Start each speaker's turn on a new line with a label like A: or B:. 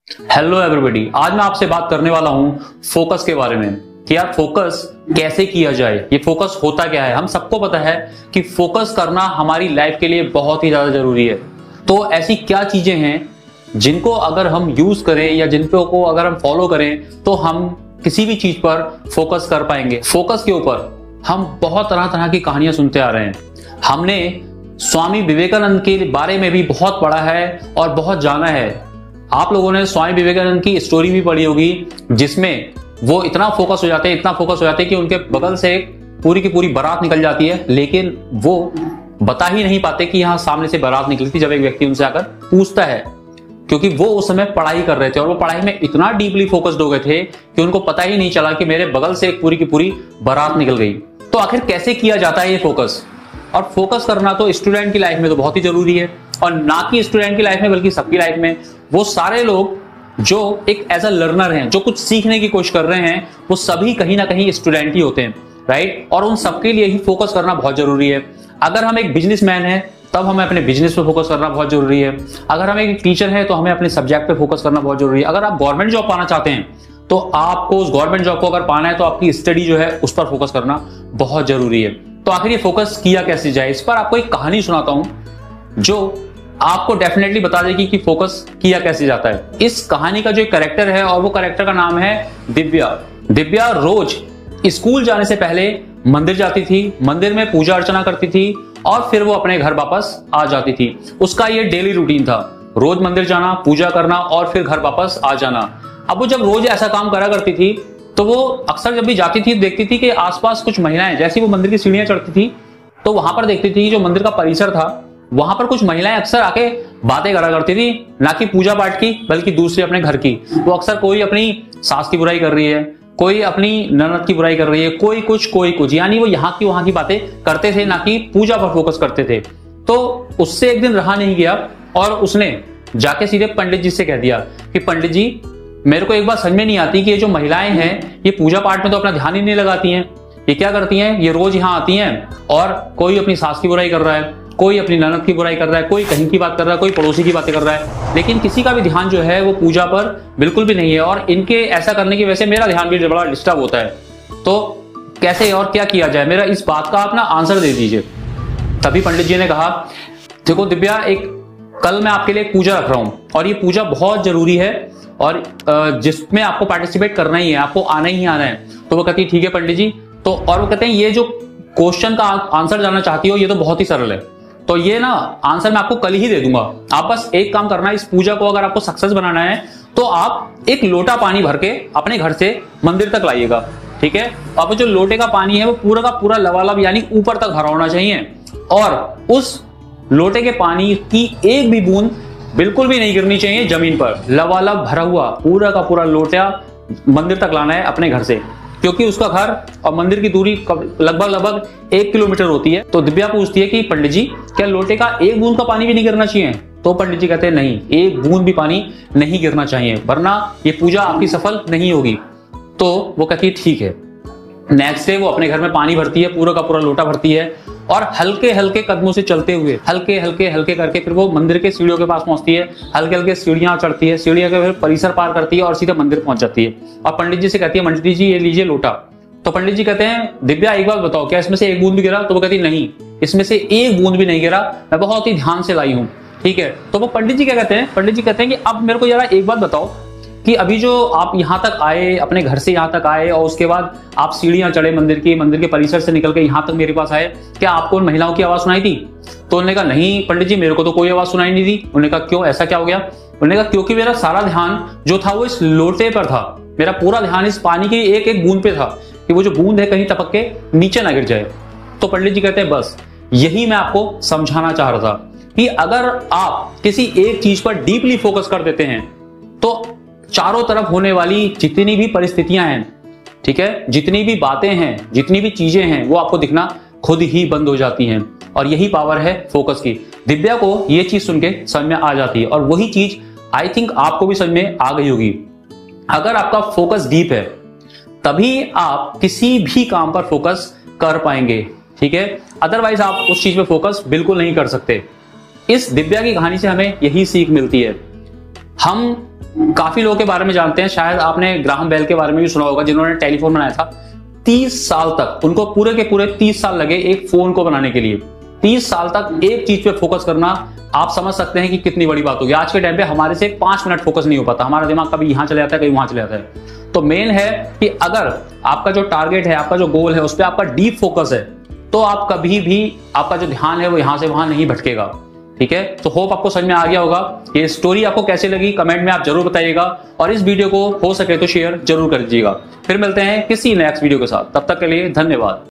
A: Hello everybody, आज मैं आपसे बात करने वाला हूं फोकस के बारे में कि यार फोकस कैसे किया जाए, ये फोकस होता क्या है। हम सबको पता है कि फोकस करना हमारी लाइफ के लिए बहुत ही ज्यादा जरूरी है। तो ऐसी क्या चीजें हैं जिनको अगर हम यूज करें या जिनको अगर हम फॉलो करें तो हम किसी भी चीज पर फोकस कर पाएंगे। फोकस के ऊपर हम बहुत तरह तरह की कहानियां सुनते आ रहे हैं। हमने स्वामी विवेकानंद के बारे में भी बहुत पढ़ा है और बहुत जाना है। आप लोगों ने स्वामी विवेकानंद की स्टोरी भी पढ़ी होगी, जिसमें वो इतना फोकस हो जाते हैं कि उनके बगल से पूरी की पूरी बारात निकल जाती है, लेकिन वो बता ही नहीं पाते कि यहां सामने से बारात निकली थी। जब एक व्यक्ति उनसे आकर पूछता है, क्योंकि वो उस समय पढ़ाई कर रहे थे और वो पढ़ाई में इतना डीपली फोकस्ड हो गए थे कि उनको पता ही नहीं चला कि मेरे बगल से एक पूरी की पूरी बारात निकल गई। तो आखिर कैसे किया जाता है ये फोकस? और फोकस करना तो स्टूडेंट की लाइफ में तो बहुत ही जरूरी है, और ना कि स्टूडेंट की लाइफ में बल्कि सबकी लाइफ में। वो सारे लोग जो एक एज अ लर्नर हैं, जो कुछ सीखने की कोशिश कर रहे हैं, वो सभी कहीं ना कहीं स्टूडेंट ही होते हैं, राइट। और उन सबके लिए ही फोकस करना बहुत जरूरी है। अगर हम एक बिजनेसमैन हैं तब हमें अपने बिजनेस पे फोकस करना बहुत जरूरी है। अगर हम एक टीचर हैं तो हमें अपने सब्जेक्ट पे फोकस करना बहुत जरूरी है। अगर आप गवर्नमेंट जॉब पाना चाहते हैं तो आपको उस गवर्नमेंट जॉब को अगर पाना है तो आपकी स्टडी जो है उस पर फोकस करना बहुत जरूरी है। तो आखिर ये फोकस किया कैसे जाए, इस पर आपको एक कहानी सुनाता हूं जो आपको डेफिनेटली बता देगी कि फोकस किया कैसे जाता है। इस कहानी का जो एक कैरेक्टर है और वो कैरेक्टर का नाम है दिव्या। दिव्या रोज स्कूल जाने से पहले मंदिर जाती थी, मंदिर में पूजा अर्चना करती थी और फिर वो अपने घर वापस आ जाती थी। उसका ये डेली रूटीन था, रोज मंदिर जाना, पूजा करना और फिर घर वापस आ जाना। अब वो जब रोज ऐसा काम करा करती थी तो वो अक्सर जब भी जाती थी देखती थी कि आसपास कुछ महिलाएं, जैसे वो मंदिर की सीढ़ियां चढ़ती थी तो वहां पर देखती थी जो मंदिर का परिसर था वहां पर कुछ महिलाएं अक्सर आके बातें करा करती थी, ना कि पूजा पाठ की बल्कि दूसरी अपने घर की। वो अक्सर कोई अपनी सास की बुराई कर रही है, कोई अपनी ननद की बुराई कर रही है, कोई कुछ, यानी वो यहाँ की वहां की बातें करते थे, ना कि पूजा पर फोकस करते थे। तो उससे एक दिन रहा नहीं गया और उसने जाके सीधे पंडित जी से कह दिया कि पंडित जी, मेरे को एक बात समझ में नहीं आती कि ये जो महिलाएं हैं ये पूजा पाठ में तो अपना ध्यान ही नहीं लगाती हैं। ये क्या करती हैं, ये रोज यहाँ आती हैं और कोई अपनी सास की बुराई कर रहा है, कोई अपनी ननद की बुराई कर रहा है, कोई कहीं की बात कर रहा है, कोई पड़ोसी की बातें कर रहा है, लेकिन किसी का भी ध्यान जो है वो पूजा पर बिल्कुल भी नहीं है। और इनके ऐसा करने की वजह से मेरा ध्यान भी बड़ा डिस्टर्ब होता है। तो कैसे और क्या किया जाए, मेरा इस बात का आप ना आंसर दे दीजिए। तभी पंडित जी ने कहा, देखो दिव्या, कल मैं आपके लिए एक पूजा रख रहा हूं और ये पूजा बहुत जरूरी है और जिसमें आपको पार्टिसिपेट करना ही है, आपको आना ही आना है। तो वो कहती है ठीक है पंडित जी। तो और वो कहते हैं ये जो क्वेश्चन का आंसर जानना चाहती हो ये तो बहुत ही सरल है, तो ये ना आंसर मैं आपको कल ही दे दूंगा। आप बस एक काम करना है, इस पूजा को अगर आपको सक्सेस बनाना है तो आप एक लोटा पानी भर के अपने घर से मंदिर तक लाइएगा, ठीक है। अब जो लोटे का पानी है वो पूरा का पूरा लबालब यानी ऊपर तक भरा होना चाहिए और उस लोटे के पानी की एक भी बूंद बिल्कुल भी नहीं गिरनी चाहिए जमीन पर। लबालब भरा हुआ पूरा का पूरा लोटा मंदिर तक लाना है अपने घर से, क्योंकि उसका घर और मंदिर की दूरी लगभग 1 किलोमीटर होती है। तो दिव्या पूछती है कि पंडित जी, क्या लोटे का एक बूंद का पानी भी नहीं गिरना चाहिए? तो पंडित जी कहते हैं नहीं, एक बूंद भी पानी नहीं गिरना चाहिए, वरना ये पूजा आपकी सफल नहीं होगी। तो वो कहती है ठीक है। नेक्स्ट डे वो अपने घर में पानी भरती है, पूरा का पूरा लोटा भरती है और हल्के हल्के कदमों से चलते हुए हल्के करके फिर वो मंदिर के सीढ़ियों के पास पहुंचती है। हल्के हल्के सीढ़ियां चढ़ती है, सीढ़ियां के फिर परिसर पार करती है और सीधे मंदिर पहुंच जाती है। और पंडित जी से कहती है, पंडित जी ये लीजिए लोटा। तो पंडित जी कहते हैं, दिव्या एक बात बताओ, क्या इसमें से एक बूंद भी गिरा? तो वो कहती नहीं, इसमें से एक बूंद भी नहीं गिरा, मैं बहुत ही ध्यान से लाई हूं, ठीक है। तो वो पंडित जी क्या कहते हैं, पंडित जी कहते हैं कि अब मेरे को जरा एक बात बताओ कि अभी जो आप यहां तक आए, अपने घर से यहां तक आए और उसके बाद आप सीढ़ियां चढ़े मंदिर के परिसर से निकल के यहां तक मेरे पास आए, क्या आपको उन महिलाओं की आवाज सुनाई थी? तो उन्होंने कहा नहीं पंडित जी, मेरे को तो कोई आवाज सुनाई नहीं दी। उन्होंने कहा क्यों, ऐसा क्या हो गया? उन्होंने कहा क्योंकि मेरा सारा ध्यान जो था वो इस लोटे पर था, मेरा पूरा ध्यान इस पानी की एक एक बूंद पे था कि वो जो बूंद है कहीं टपक के नीचे ना गिर जाए। तो पंडित जी कहते हैं बस यही मैं आपको समझाना चाह रहा था कि अगर आप किसी एक चीज पर डीपली फोकस कर देते हैं तो चारों तरफ होने वाली जितनी भी परिस्थितियां हैं, ठीक है, जितनी भी बातें हैं, जितनी भी चीजें हैं, वो आपको दिखना खुद ही बंद हो जाती हैं। और यही पावर है फोकस की। दिव्या को ये चीज सुन के समझ में आ जाती है और वही चीज आई थिंक आपको भी समझ में आ गई होगी। अगर आपका फोकस डीप है तभी आप किसी भी काम पर फोकस कर पाएंगे, ठीक है, अदरवाइज आप उस चीज पे फोकस बिल्कुल नहीं कर सकते। इस दिव्या की कहानी से हमें यही सीख मिलती है। हम काफी लोगों के बारे में जानते हैं, शायद आपने ग्राहम बेल के बारे में भी सुना होगा, जिन्होंने टेलीफोन बनाया था। 30 साल तक उनको, पूरे के पूरे 30 साल लगे एक फोन को बनाने के लिए। 30 साल तक एक चीज पे फोकस करना, आप समझ सकते हैं कि कितनी बड़ी बात होगी। आज के टाइम पे हमारे से 5 मिनट फोकस नहीं हो पाता, हमारा दिमाग कभी यहां चले जाता है, कभी वहां चले जाता है। तो मेन है कि अगर आपका जो टारगेट है, आपका जो गोल है, उस पर आपका डीप फोकस है, तो आप कभी भी, आपका जो ध्यान है वो यहां से वहां नहीं भटकेगा। ठीक है, तो होप आपको समझ में आ गया होगा। ये स्टोरी आपको कैसी लगी कमेंट में आप जरूर बताइएगा, और इस वीडियो को हो सके तो शेयर जरूर कर दीजिएगा। फिर मिलते हैं किसी नेक्स्ट वीडियो के साथ, तब तक के लिए धन्यवाद।